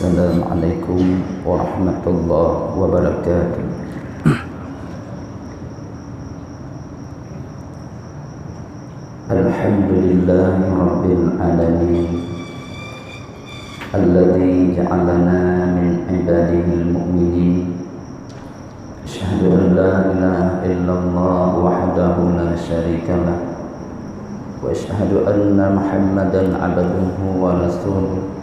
Assalamualaikum warahmatullahi wabarakatuh. Alhamdulillahi rabbil alamin, alladzi ja'alana min ibadihil mu'minin. Asyhadu an la ilaha illallah wahdahu la syarika lah, wa asyhadu anna Muhammadan 'abduhu wa rasuluh.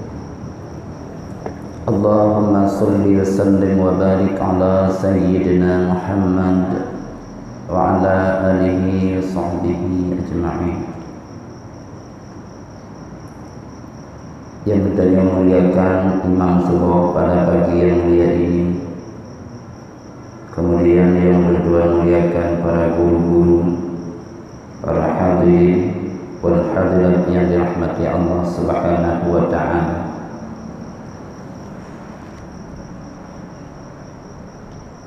Allahumma salli wa sallim wa barik ala sayyidina Muhammad wa ala alihi wa sahbihi ajma'in. Yang kita muliakan Imam Subuh pada pagi yang mulia ini, kemudian yang kedua muliakan para guru-guru, para hadirin wal hadirat yang dirahmati Allah Subhanahu wa ta'ala.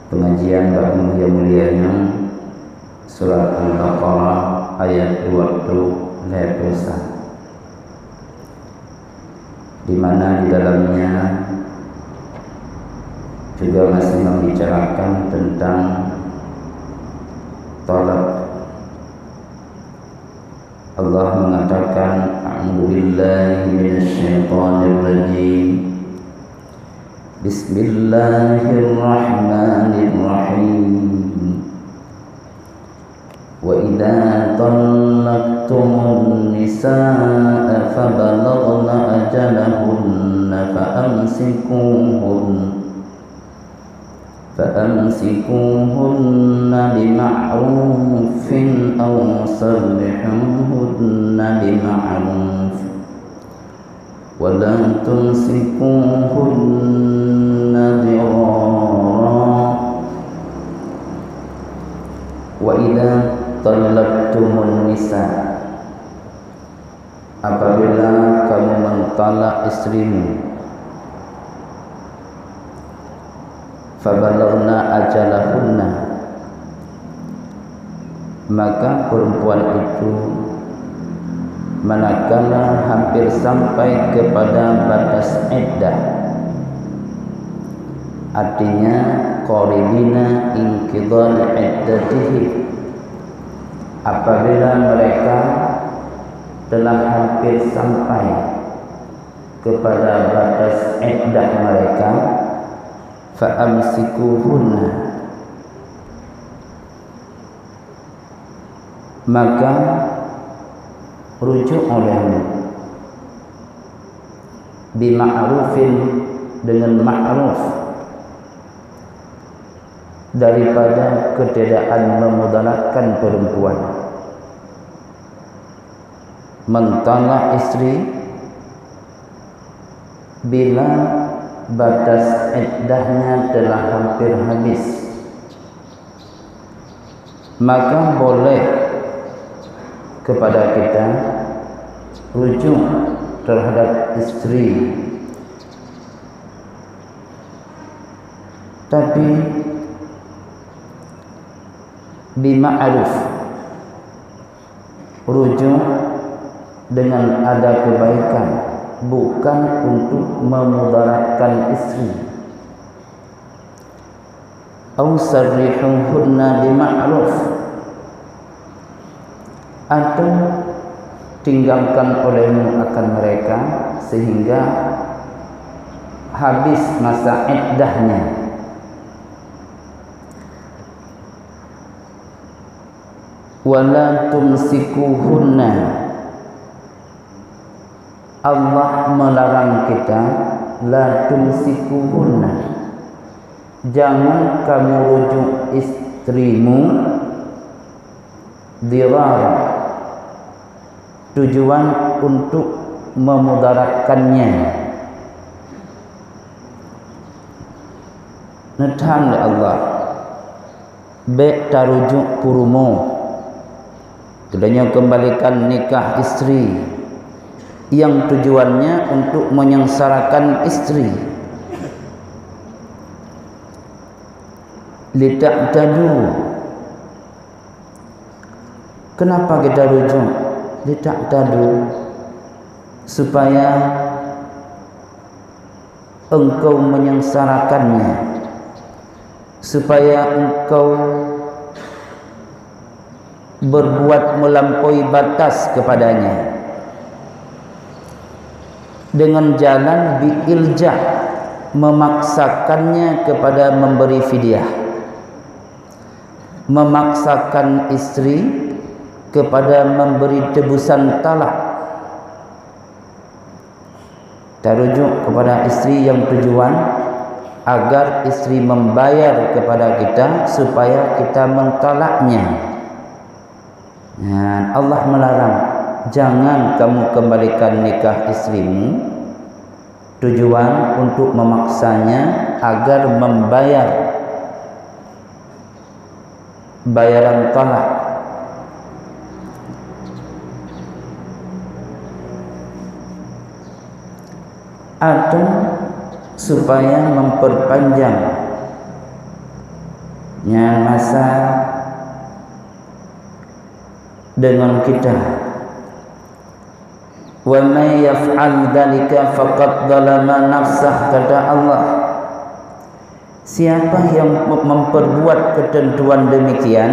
Pengajian bab mulia-mulianya Surat Al-Baqarah ayat 20 di mana di dalamnya juga masih membicarakan tentang talak. Allah mengatakan, a'udzubillahi minasyaitonirrajim, bismillahirrahmanirrahim. Wa idza talaqtumun nisaa fabalaghna ajalahunna فأمسكوهن بمعروف أو سرحوهن بمعروف ولا تمسكوهن ضرارا وإذا طلقتم النساء, apabila kamu mentalak istrimu, fabalaghna ajalahunna, maka perempuan itu manakala hampir sampai kepada batas iddah, artinya qaribina inqidhal iddatihi, apabila mereka telah hampir sampai kepada batas iddah mereka, fa'amsikuhunna, maka rujuk olehmu bima'rufin, dengan ma'ruf, daripada ketidakan memudaratkan perempuan. Mentalak istri bila batas iddahnya telah hampir habis, maka boleh kepada kita rujuk terhadap istri, tapi bima'ruf, rujuk dengan ada kebaikan, bukan untuk memudaratkan istri. Au sarrihuhunna bima'ruf, atau tinggalkan olehmu akan mereka sehingga habis masa iddahnya. Wala tumsikuhunna, Allah melarang kita, la tumsikuhunna, jangan kamu rujuk istrimu dirar, tujuan untuk memudaratkannya. Netan Allah baik tarujuk purumo, kedanya kembalikan nikah istri yang tujuannya untuk menyengsarakan istri. Lita'tadu, kenapa kita rujuk? Lita'tadu, supaya engkau menyengsarakannya, supaya engkau berbuat melampaui batas kepadanya dengan jalan biilja, memaksakannya kepada memberi fidyah, memaksakan istri kepada memberi tebusan talak, terujuk kepada istri yang tujuan agar istri membayar kepada kita supaya kita mentalaknya. Allah melarang, jangan kamu kembalikan nikah istrimu, tujuan untuk memaksanya agar membayar bayaran talak. Atau supaya memperpanjang masa dengan kita. Wa may yaf'al dzalika faqad dzalama nafsah, kata Allah, siapa yang memperbuat ketentuan demikian,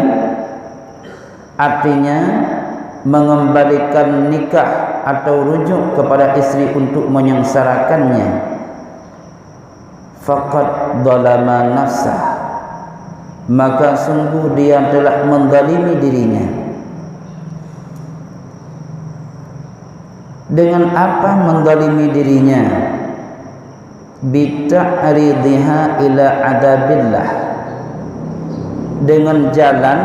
artinya mengembalikan nikah atau rujuk kepada istri untuk menyengsarakannya, faqad dzalama nafsah, maka sungguh dia telah menzalimi dirinya. Dengan apa menzalimi dirinya? Bita'ridhiha ila adabillah, dengan jalan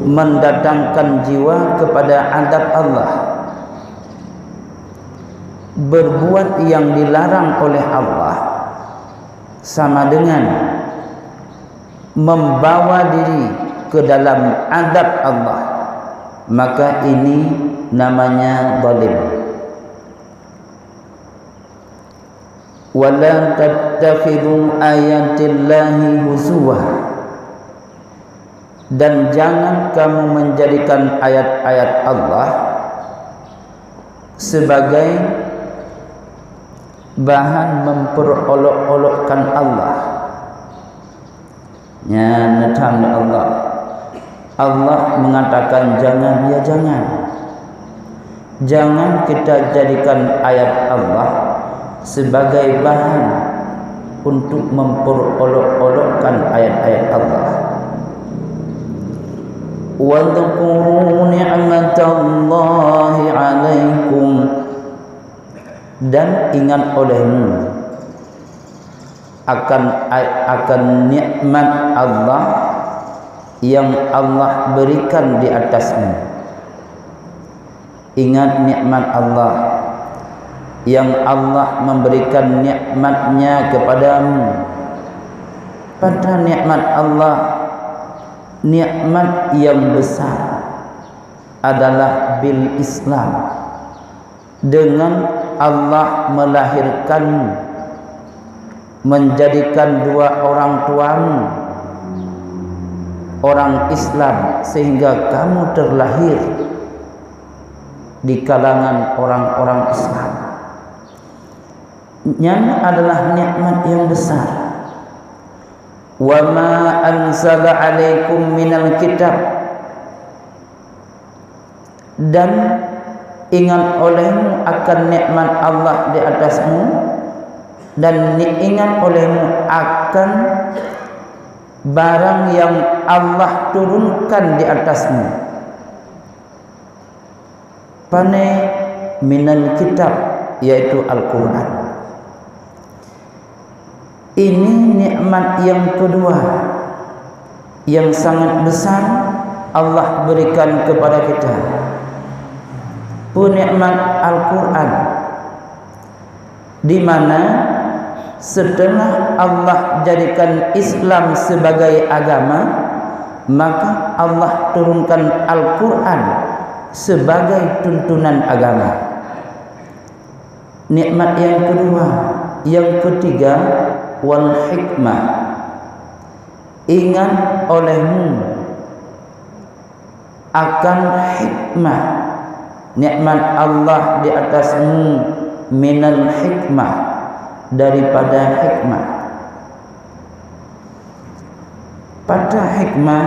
mendatangkan jiwa kepada adab Allah. Berbuat yang dilarang oleh Allah sama dengan membawa diri ke dalam adab Allah, maka ini namanya zalim. Wala tattakhidhu ayatillahi huzwa, dan jangan kamu menjadikan ayat-ayat Allah sebagai bahan memperolok-olokkan Allah. Ya, netang Allah. Allah mengatakan jangan, ya jangan. Jangan kita jadikan ayat Allah sebagai bahan untuk memperolok-olokkan ayat-ayat Allah. Wadhkuru ni'matallahi 'alaikum, dan ingat olehmu akan nikmat Allah yang Allah berikan di atasmu. Ingat nikmat Allah yang Allah memberikan nikmatnya kepadamu. Pada nikmat Allah, nikmat yang besar adalah bil Islam. Dengan Allah melahirkanmu, menjadikan dua orang tuamu orang Islam, sehingga kamu terlahir di kalangan orang-orang Islam. Yang adalah nikmat yang besar. Wa ma anzala 'alaikum minal kitab, dan ingat olehmu akan nikmat Allah di atasmu, dan ingat olehmu akan barang yang Allah turunkan di atasmu. Pane minal kitab, yaitu Al-Quran. Ini nikmat yang kedua yang sangat besar Allah berikan kepada kita. Nikmat Al-Quran, di mana setelah Allah jadikan Islam sebagai agama, maka Allah turunkan Al-Quran sebagai tuntunan agama. Nikmat yang kedua. Yang ketiga, wal hikmah, ingat olehmu akan hikmah, nikmat Allah di atasmu, minal hikmah, daripada hikmah. Pada hikmah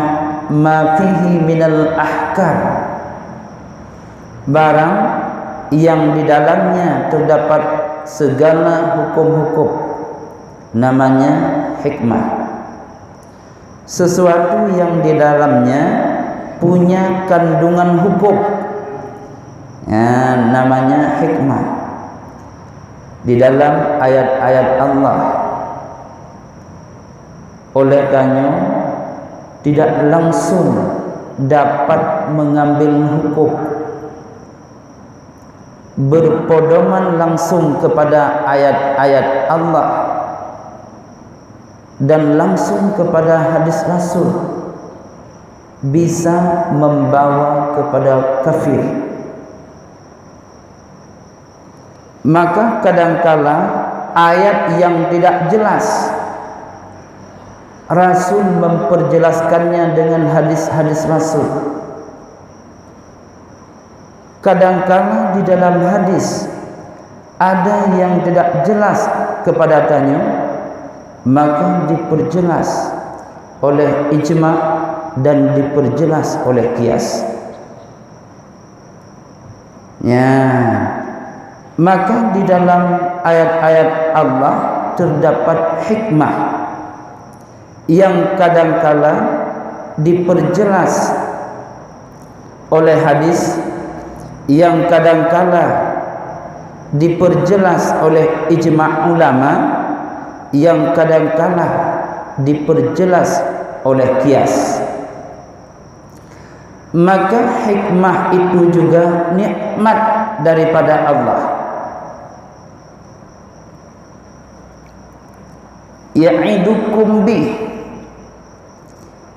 ma fihi minal ahkam, barang yang di dalamnya terdapat segala hukum-hukum, namanya hikmah. Sesuatu yang di dalamnya punya kandungan hukum, ya, namanya hikmah. Di dalam ayat-ayat Allah, oleh karena tidak langsung dapat mengambil hukum, berpedoman langsung kepada ayat-ayat Allah dan langsung kepada hadis Rasul, bisa membawa kepada kafir. Maka kadangkala ayat yang tidak jelas Rasul memperjelaskannya dengan hadis-hadis Rasul. Kadangkala di dalam hadis ada yang tidak jelas kepadanya, maka diperjelas oleh ijma' dan diperjelas oleh qiyas. Ya, maka di dalam ayat-ayat Allah terdapat hikmah yang kadangkala diperjelas oleh hadis, yang kadangkala diperjelas oleh ijma' ulama, yang kadangkala diperjelas oleh qiyas. Maka hikmah itu juga nikmat daripada Allah. Ya'idukum bih,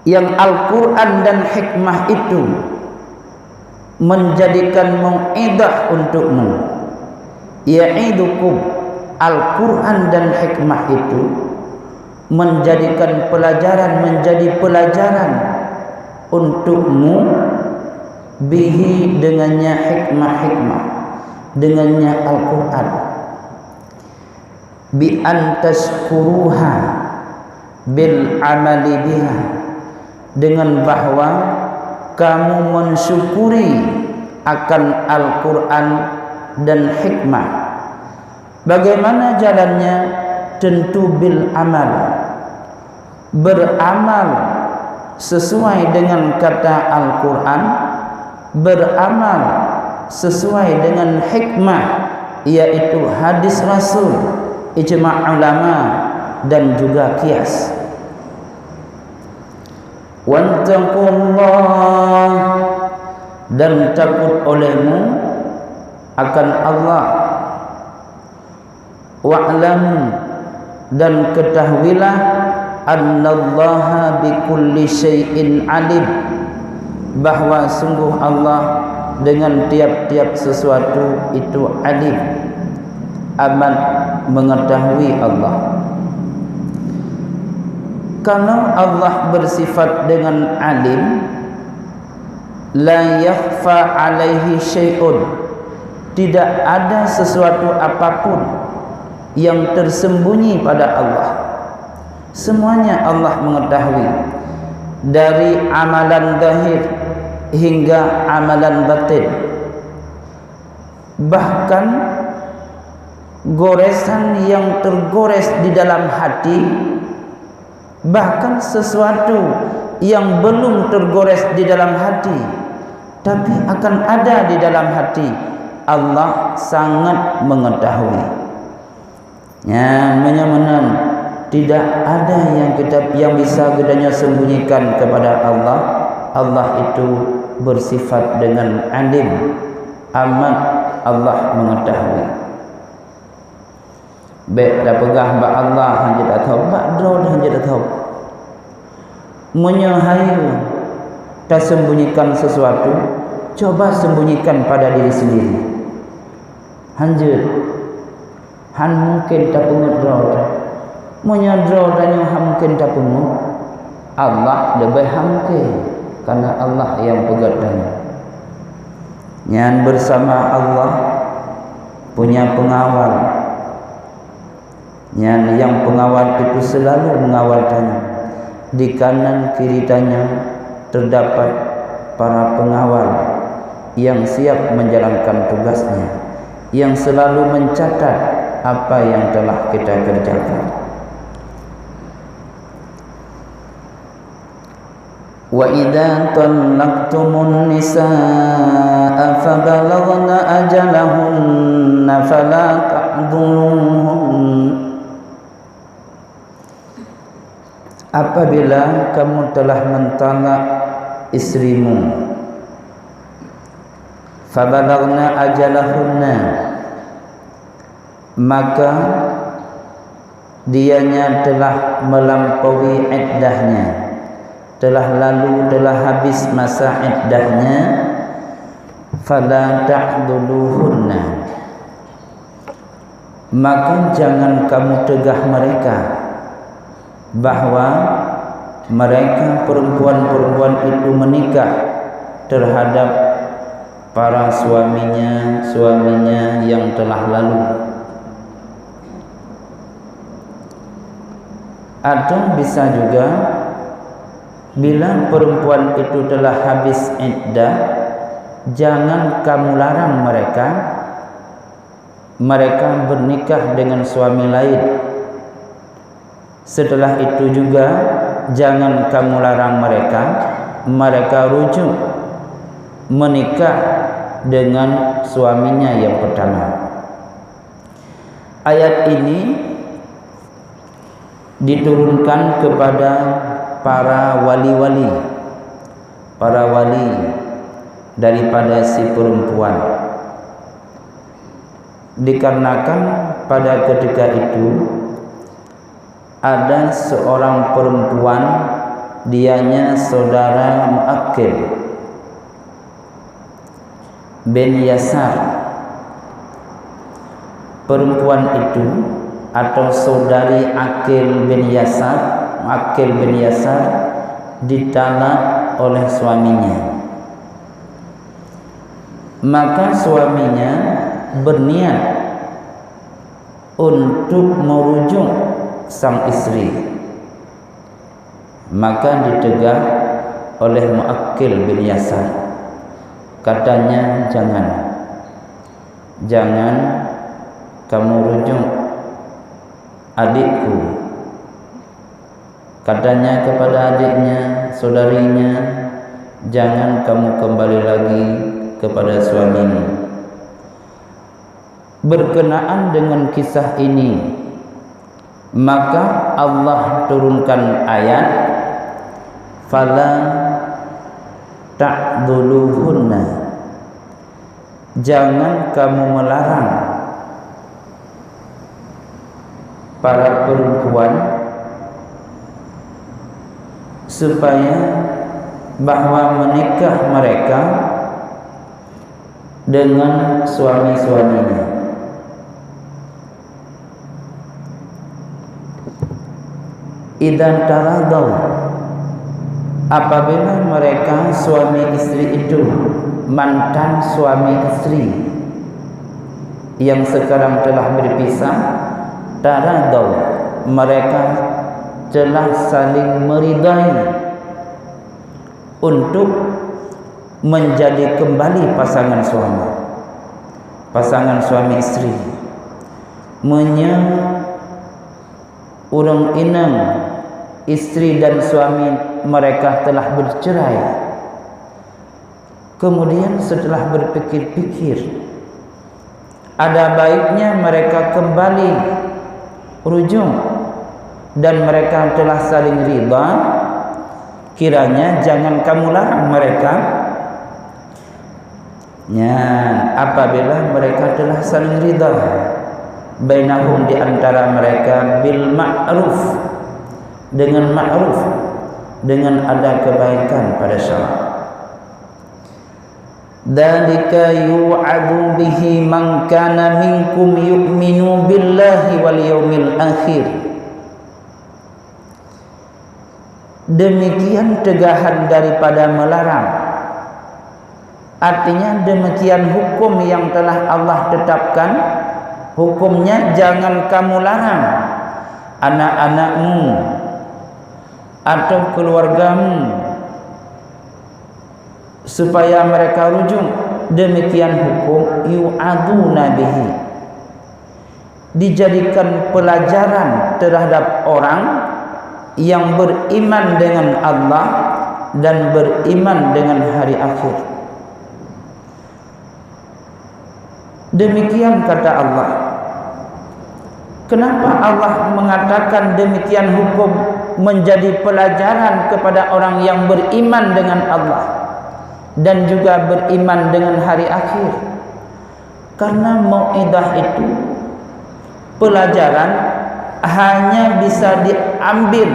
yang Al-Quran dan hikmah itu menjadikan mau'idah untukmu. Ya'idukum, Al-Quran dan hikmah itu menjadikan pelajaran, menjadi pelajaran untukmu, bihi, dengannya hikmah-hikmah, dengannya Al-Quran, bi antashkuruha bil amali biha, dengan bahwa kamu mensyukuri akan Al-Quran dan hikmah. Bagaimana jalannya? Tentu bil amal, beramal sesuai dengan kata Al-Quran, beramal sesuai dengan hikmah, yaitu hadis Rasul, ijma' ulama dan juga qiyas. Wattaqullah, dan takut olehmu akan Allah. Wa'lamu, dan ketahuilah annallaha bikulli syai'in alim, bahwa sungguh Allah dengan tiap-tiap sesuatu itu alim, amat mengetahui Allah. Kalau Allah bersifat dengan alim, la yakhfa alaihi syai'un, tidak ada sesuatu apapun yang tersembunyi pada Allah. Semuanya Allah mengetahui, dari amalan zahir hingga amalan batin. Bahkan goresan yang tergores di dalam hati, bahkan sesuatu yang belum tergores di dalam hati tapi akan ada di dalam hati, Allah sangat mengetahui. Ya, menyamanan tidak ada yang bisa gedanya sembunyikan kepada Allah. Allah itu bersifat dengan alim, amat Allah mengetahui. Baik dah pegang ba Allah hanya tak tahu, ba drone hanya tak tahu. Menyahayu tak sembunyikan sesuatu, coba sembunyikan pada diri sendiri. Hanjut han mungkin tak pengedraw, menyadraw dan yang mungkin tak pengu, Allah lebih mungkin, karena Allah yang pegadanya. Yang bersama Allah punya pengawal, Yang pengawal itu selalu mengawal tanya. Di kanan kiri tanya terdapat para pengawal yang siap menjalankan tugasnya, yang selalu mencatat apa yang telah kita kerjakan. Wa idza talaqtumun nisaa fabalaghna ajalahunna fala ta'dhuluhun. Apabila kamu telah mentalak istrimu, fabalaghna ajalahunna, maka dianya telah melampaui iddahnya, telah lalu, telah habis masa iddahnya, fala ta'dhuluhunna, maka jangan kamu tegah mereka bahwa mereka perempuan-perempuan itu menikah terhadap para suaminya yang telah lalu. Atau bisa juga bila perempuan itu telah habis iddah, jangan kamu larang mereka bernikah dengan suami lain. Setelah itu juga jangan kamu larang mereka rujuk menikah dengan suaminya yang pertama. Ayat ini diturunkan kepada para wali daripada si perempuan, dikarenakan pada ketika itu ada seorang perempuan, dianya saudara Mu'akkil bin Yasar. Perempuan itu atau saudari Akil bin Yasar, Akil bin Yasar, ditalak oleh suaminya. Maka suaminya berniat untuk merujuk sang istri, maka ditegah oleh Mu'akkil bin Yasar. Katanya, jangan kamu rujuk adikku. Katanya kepada adiknya, saudarinya, jangan kamu kembali lagi kepada suamimu. Berkenaan dengan kisah ini, maka Allah turunkan ayat fala ta'dhuluhunna, jangan kamu melarang para perempuan supaya bahwa menikah mereka dengan suami-suaminya. Idan taradau, apabila mereka suami istri itu, mantan suami istri yang sekarang telah berpisah, taradau, mereka telah saling meridai untuk menjadi kembali pasangan suami istri. Urang inang istri dan suami mereka telah bercerai. Kemudian setelah berpikir-pikir, ada baiknya mereka kembali rujuk dan mereka telah saling ridha, kiranya jangan kamu larang mereka. Apabila mereka telah saling ridha bainahum, di antara mereka, bil ma'ruf, dengan ma'ruf, dengan ada kebaikan pada syara'. Dzalika yu'adu bihi man kana minkum yu'minu billahi wal yawmil akhir. Demikian tegahan daripada melarang, artinya demikian hukum yang telah Allah tetapkan. Hukumnya jangan kamu larang anak-anakmu atau keluargamu supaya mereka rujuk, demikian hukum yu'aduna bihi, dijadikan pelajaran terhadap orang yang beriman dengan Allah dan beriman dengan hari akhir. Demikian kata Allah. Kenapa Allah mengatakan demikian hukum menjadi pelajaran kepada orang yang beriman dengan Allah dan juga beriman dengan hari akhir? Karena mau'idah itu, pelajaran hanya bisa diambil,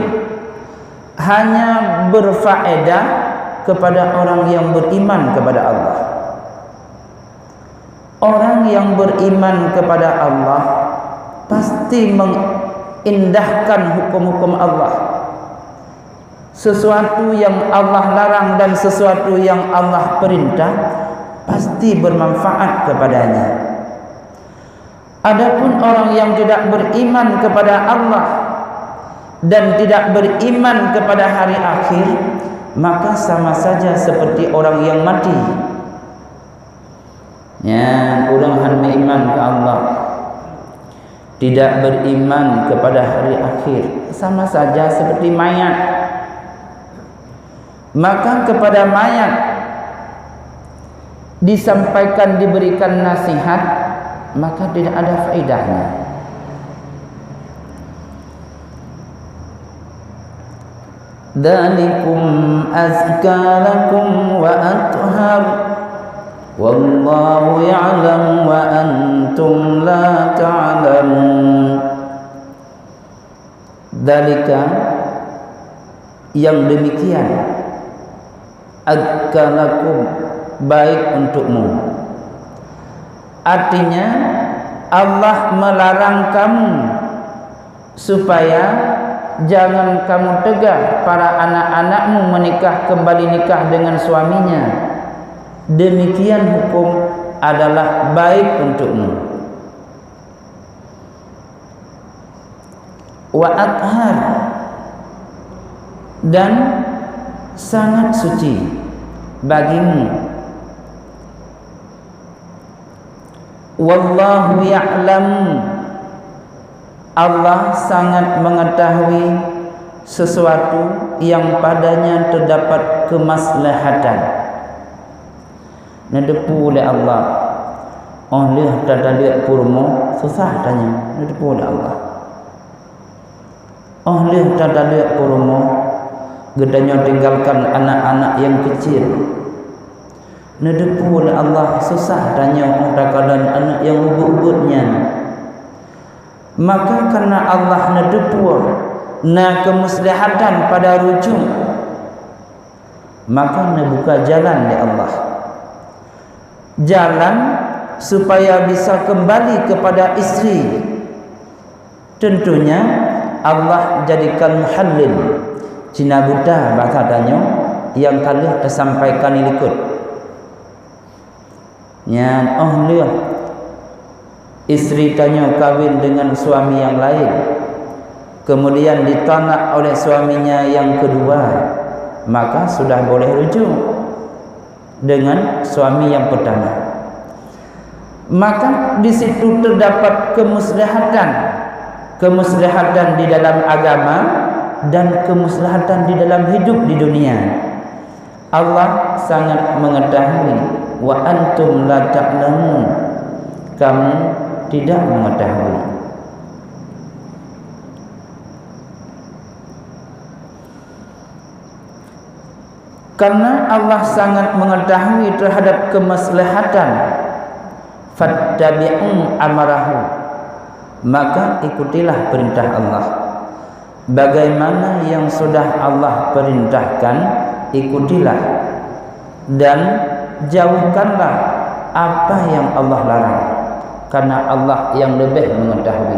hanya berfaedah kepada orang yang beriman kepada Allah. Orang yang beriman kepada Allah pasti mengindahkan hukum-hukum Allah. Sesuatu yang Allah larang dan sesuatu yang Allah perintah pasti bermanfaat kepadanya. Adapun orang yang tidak beriman kepada Allah dan tidak beriman kepada hari akhir, maka sama saja seperti orang yang mati. Ya, orang hanya beriman ke Allah, tidak beriman kepada hari akhir, sama saja seperti mayat. Maka kepada mayat disampaikan, diberikan nasihat, maka tidak ada faedahnya. Dzalikum azka lakum wa athhar wallahu ya'lam wa antum la ta'lamun. Dzalika, yang demikian, azka lakum, baik untukmu. Artinya Allah melarang kamu supaya jangan kamu tegah para anak-anakmu kembali nikah dengan suaminya. Demikian hukum adalah baik untukmu. Wa athhar, dan sangat suci bagimu. Wallahu ya'lam, Allah sangat mengetahui sesuatu yang padanya terdapat kemaslahatan. Nadepu oleh Allah. Oh lihat tanda lihat kurma susah tanya. Nadepu oleh Allah. Oh lihat tanda lihat kurma gedanya tinggalkan anak-anak yang kecil. Nadepu oleh Allah, susah tanya mengatakan anak yang ubud-ubudnya. Maka karena Allah nadepu na kemaslahatan pada rujuk, maka nabuka jalan di Allah, jalan supaya bisa kembali kepada istri. Tentunya Allah jadikan muhallil, Cina buta bahasa tanya, yang kali tersampaikan ikut. Yang lihat istri tanya kawin dengan suami yang lain, kemudian ditolak oleh suaminya yang kedua, maka sudah boleh rujuk dengan suami yang pertama. Maka di situ terdapat kemaslahatan di dalam agama dan kemaslahatan di dalam hidup di dunia. Allah sangat mengetahui. Wa antum la ta'lamun, kamu tidak mengetahui. Karena Allah sangat mengetahui terhadap kemaslahatan, fattabi'u amrahu, maka ikutilah perintah Allah. Bagaimana yang sudah Allah perintahkan, ikutilah, dan jauhkanlah apa yang Allah larang, karena Allah yang lebih mengetahui.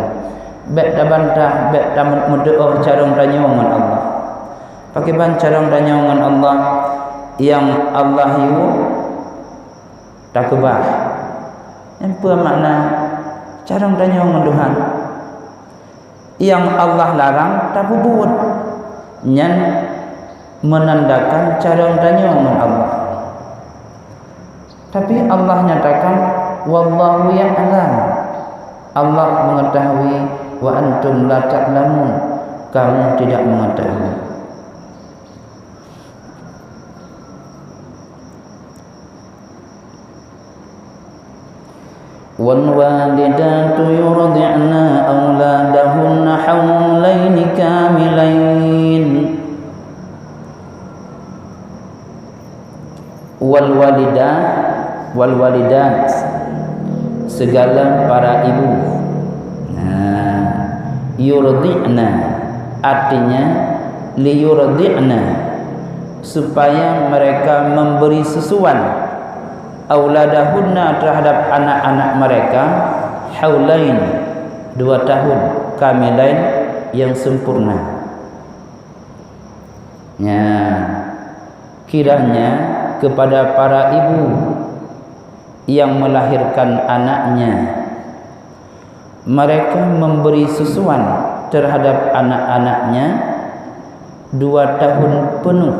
Baik tak bantah, baik tak mendoa carong danyawan Allah. Pakai bancarong danyawan Allah yang Allah itu tak kebah. Apa makna carong danyawan Tuhan? yang Allah larang tak buat nyan menandakan cara tanya dengan Allah. Tapi Allah nyatakan wallahu ya'lam, Allah mengetahui, wa antum la ta'lamun, kamu tidak mengetahui. والوالدات يرضعن أولادهن حولين كاملين. Walidat segala para ibu. Yurdi'na artinya liyurdi'na, supaya mereka memberi susuan auladahunna terhadap anak-anak mereka haulain 2 tahun kamilain yang sempurna. Ya, kiranya kepada para ibu yang melahirkan anaknya, mereka memberi susuan terhadap anak-anaknya 2 tahun penuh,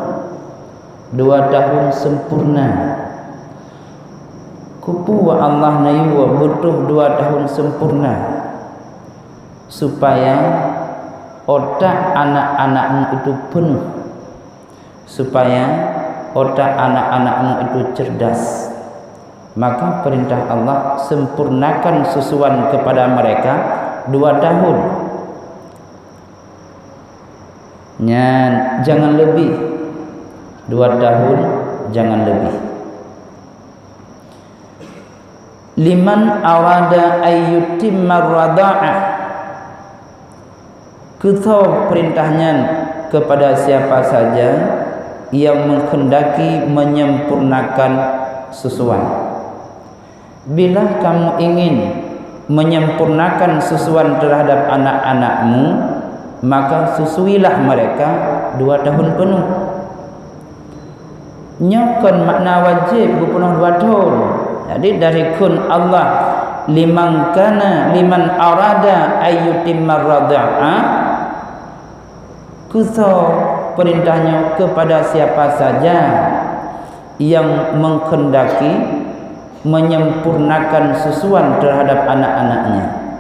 2 tahun sempurna. Kupu wa Allah nayuwa butuh 2 tahun sempurna supaya otak anak-anakmu itu penuh, supaya otak anak-anakmu itu cerdas. Maka perintah Allah, sempurnakan susuan kepada mereka 2 tahun. Jangan lebih 2 tahun, jangan lebih. Liman awada ayyutimma rada'ah, kita perintahnya kepada siapa saja yang menghendaki menyempurnakan susuan. Bila kamu ingin menyempurnakan susuan terhadap anak-anakmu, maka susuilah mereka 2 tahun penuh. Nyokon makna wajib berpenuh 2 tahun. Jadi dari kun Allah liman arada ayyutimma rada'ah, kita perintahnya kepada siapa saja yang menghendaki menyempurnakan susuan terhadap anak-anaknya.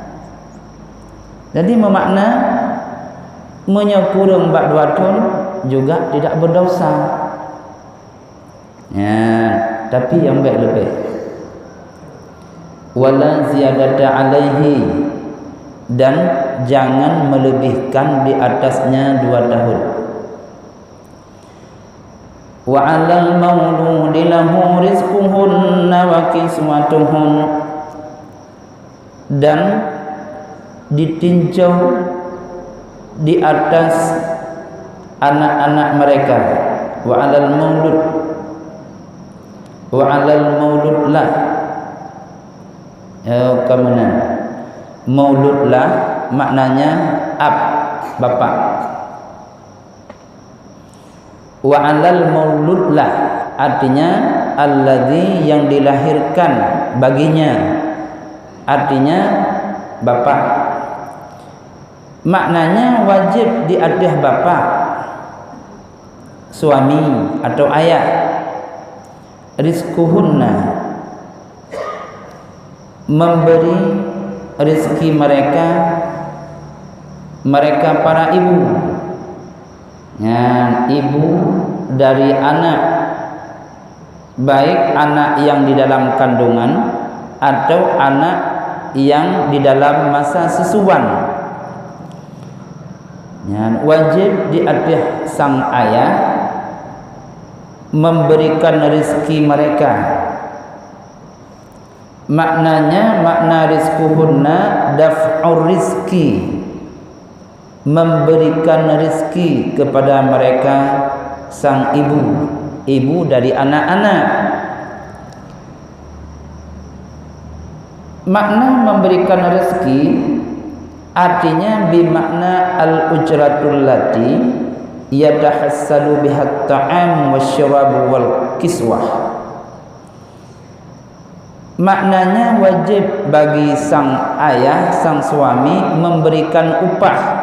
Jadi bermakna menyempurnakan 2 tahun juga tidak berdosa. Ya, tapi yang baik lebih. Wala ziyadata alaihi, dan jangan melebihkan di atasnya 2 tahun. Wa 'alal mauludi lahu rizquhunna wa kiswatuhun, dan ditinjau di atas anak-anak mereka. Wa 'alal maulud lah, kemana maulud lah maknanya bapa. Wa 'alal maulud lah artinya alladzi, yang dilahirkan baginya, artinya bapa. Maknanya wajib di atas bapa, suami atau ayah. Rizquhunna, memberi rezeki mereka para ibu. Ibu dari anak, baik anak yang di dalam kandungan atau anak yang di dalam masa susuan. Wajib di atas sang ayah memberikan rezeki mereka. Maknanya, makna rizquhunna daf'ur rizki, memberikan rezeki kepada mereka sang ibu dari anak-anak. Makna memberikan rezeki artinya bimakna al-ujratul lati yatahassalu bihat ta'am wasyarab wal kiswah. Maknanya wajib bagi sang ayah, sang suami memberikan upah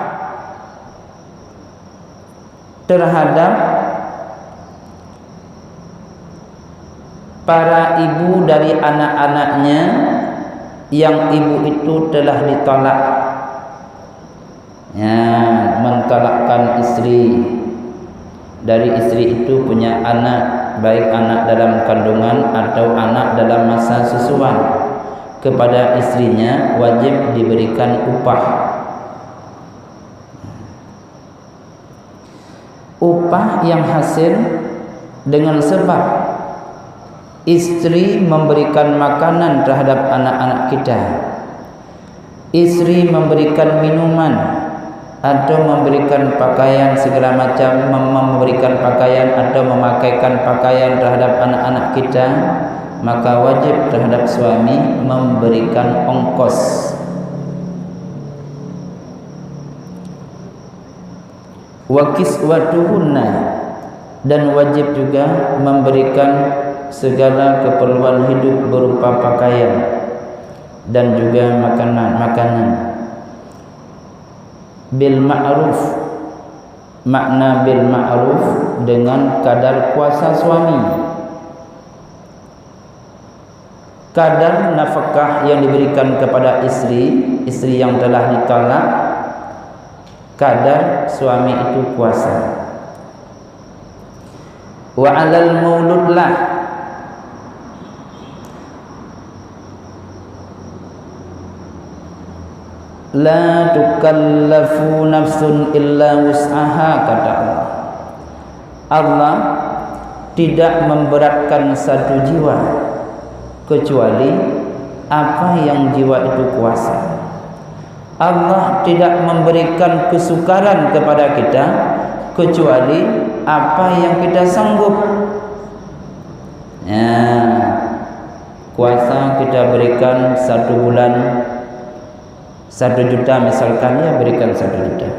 terhadap para ibu dari anak-anaknya yang ibu itu telah ditolak, ya, mentalakkan istri. Dari istri itu punya anak, baik anak dalam kandungan atau anak dalam masa susuan, kepada istrinya wajib diberikan upah. Upah yang hasil dengan sebab istri memberikan makanan terhadap anak-anak kita, istri memberikan minuman atau memberikan pakaian segala macam, memberikan pakaian atau memakaikan pakaian terhadap anak-anak kita, maka wajib terhadap suami memberikan ongkos. Wa kiswatuhunna, dan wajib juga memberikan segala keperluan hidup berupa pakaian dan juga makanan. Bil ma'ruf, makna bil ma'ruf dengan kadar kuasa suami. Kadar nafkah yang diberikan kepada istri yang telah ditolak, kadar suami itu kuasa. Wa 'alal maulud lah, la tukallafu nafsun illa wus'aha, kata Allah. Allah tidak memberatkan satu jiwa kecuali apa yang jiwa itu kuasa. Allah tidak memberikan kesukaran kepada kita kecuali apa yang kita sanggup. Ya, kuasa kita berikan 1 bulan 1 juta misalkan, ya berikan 1 juta.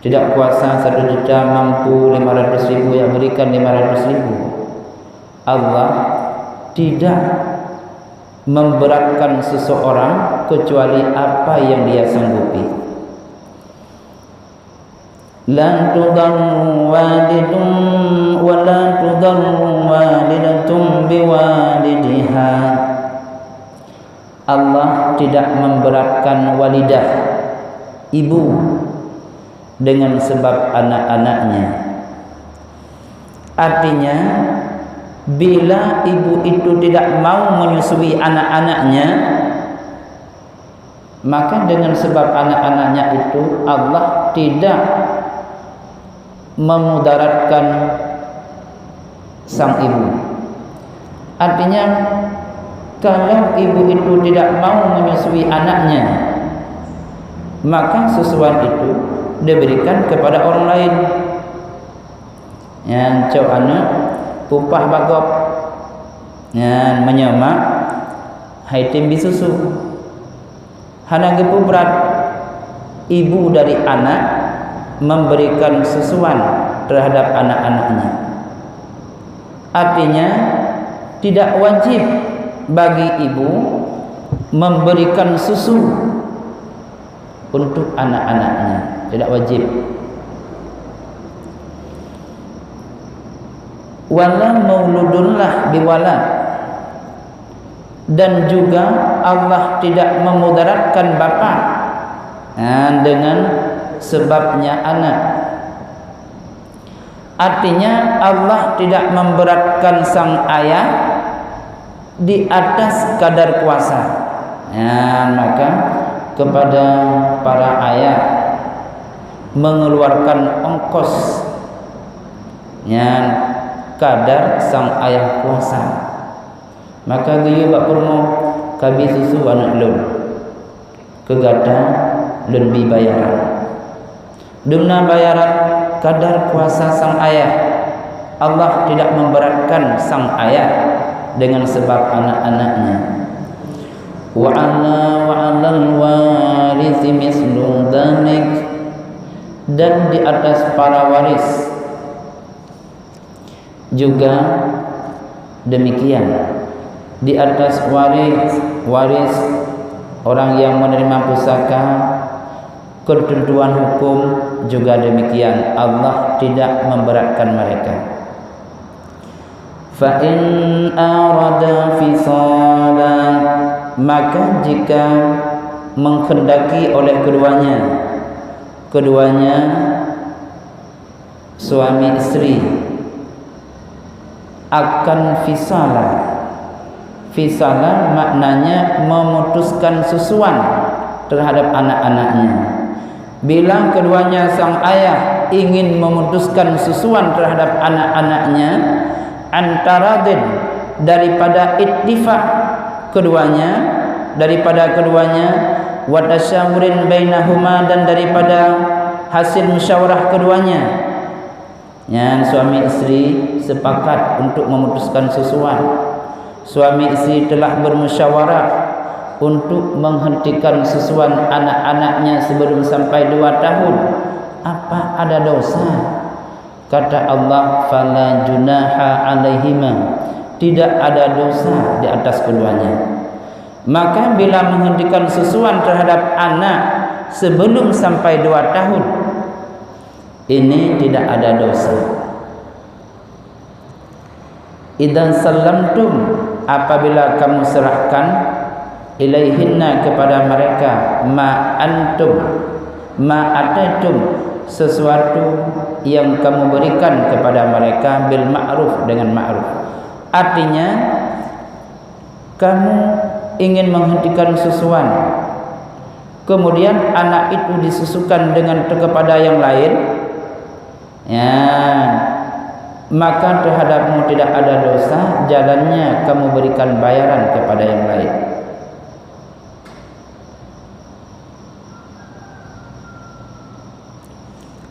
Tidak kuasa 1 juta, mampu 500.000, ya berikan 500.000. Allah tidak memberatkan seseorang kecuali apa yang dia sanggupi. La tudarru walidun wa la tudarru walidatun biwalidiha. Allah tidak memberatkan walidah, ibu, dengan sebab anak-anaknya. Artinya, bila ibu itu tidak mau menyusui anak-anaknya, maka dengan sebab anak-anaknya itu Allah tidak memudaratkan sang ibu. Artinya, kalau ibu itu tidak mau menyusui anaknya, maka susuan itu diberikan kepada orang lain. Yang cok anak pupah bagop, yang menyemak haitim bisusu. Hana gepu berat ibu dari anak memberikan susuan terhadap anak-anaknya. Artinya tidak wajib bagi ibu memberikan susu untuk anak-anaknya, tidak wajib. Wala mauludunlah biwalad, dan juga Allah tidak memudaratkan bapa dengan sebabnya anak. Artinya Allah tidak memberatkan sang ayah di atas kadar kuasa. Maka kepada para ayah mengeluarkan ongkos kadar sang ayah kuasa. Maka dia bak purmo kabi susu anak lun kegata lun bi bayaran. Dumna bayaran kadar kuasa sang ayah. Allah tidak memberatkan sang ayah dengan sebab anak-anaknya. Wa 'alal warithi mislu dzalik, dan di atas para waris juga demikian. Di atas waris orang yang menerima pusaka, ketentuan hukum juga demikian, Allah tidak memberatkan mereka. Fa in arada fisala, maka jika menghendaki oleh keduanya suami istri akan fisala maknanya memutuskan susuan terhadap anak-anaknya. Bila keduanya sang ayah ingin memutuskan susuan terhadap anak-anaknya, antara daripada ittifaq daripada keduanya wa tasyawurin bainahuma, dan daripada hasil musyawarah keduanya, yang suami istri sepakat untuk memutuskan susuan. Suami istri telah bermusyawarah untuk menghentikan susuan anak-anaknya sebelum sampai 2 tahun. Apa ada dosa? Kata Allah, fala junaha alaihima, tidak ada dosa di atas keduanya. Maka bila menghentikan susuan terhadap anak sebelum sampai 2 tahun, ini tidak ada dosa. Idan salamtum, apabila kamu serahkan ilaihinna kepada mereka ma ataitum, sesuatu yang kamu berikan kepada mereka bil ma'ruf, dengan ma'ruf. Artinya kamu ingin menghentikan susuan, kemudian anak itu disusukan dengan kepada yang lain, ya, maka terhadapmu tidak ada dosa, jalannya kamu berikan bayaran kepada yang lain.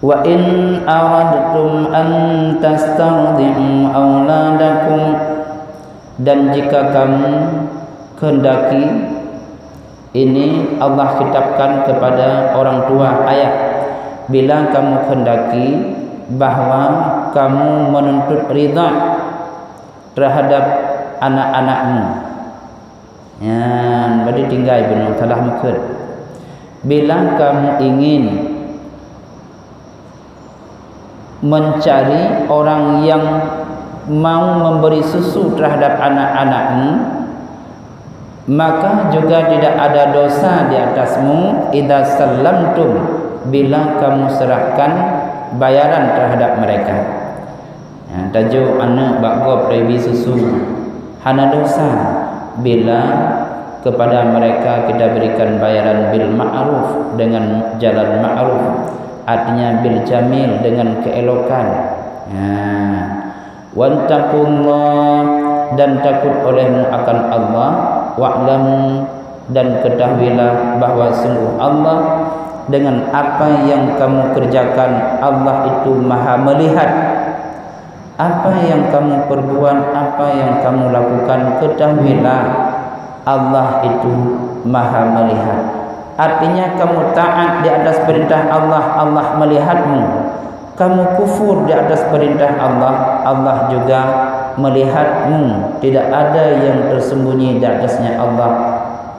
Wa in aradtum an tastawdi'u auladakum, dan jika kamu kehendaki, ini Allah kitabkan kepada orang tua ayah, bila kamu kehendaki bahwa kamu menuntut ridha terhadap anak-anakmu, ya, berarti tinggal benar salah mukad. Bila kamu ingin mencari orang yang mau memberi susu terhadap anak-anakmu, maka juga tidak ada dosa di atasmu idza sallamtum, bila kamu serahkan bayaran terhadap mereka. Ya, tajuk anak bakgo prebi susu hana dosa bila kepada mereka kita berikan bayaran bil ma'ruf, dengan jalan ma'ruf, artinya bil jamil, dengan keelokan. Ya, wattaqullah, dan takut olehmu akan Allah, wa'lamu, dan ketahuilah bahwa sungguh Allah dengan apa yang kamu kerjakan, Allah itu maha melihat. Apa yang kamu perbuat, apa yang kamu lakukan, ketahuilah Allah itu maha melihat. Artinya kamu taat di atas perintah Allah, Allah melihatmu. Kamu kufur di atas perintah Allah, Allah juga melihatmu. Tidak ada yang tersembunyi di atasnya Allah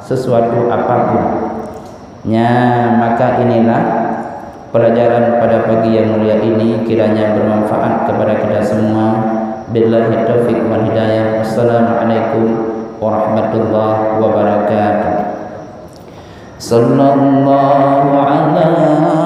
sesuatu apapun. Ya, maka inilah pelajaran pada pagi yang mulia ini, kiranya bermanfaat kepada kita semua. Billahi taufiq wal hidayah. Assalamualaikum warahmatullahi wabarakatuh. Sallallahu alaihi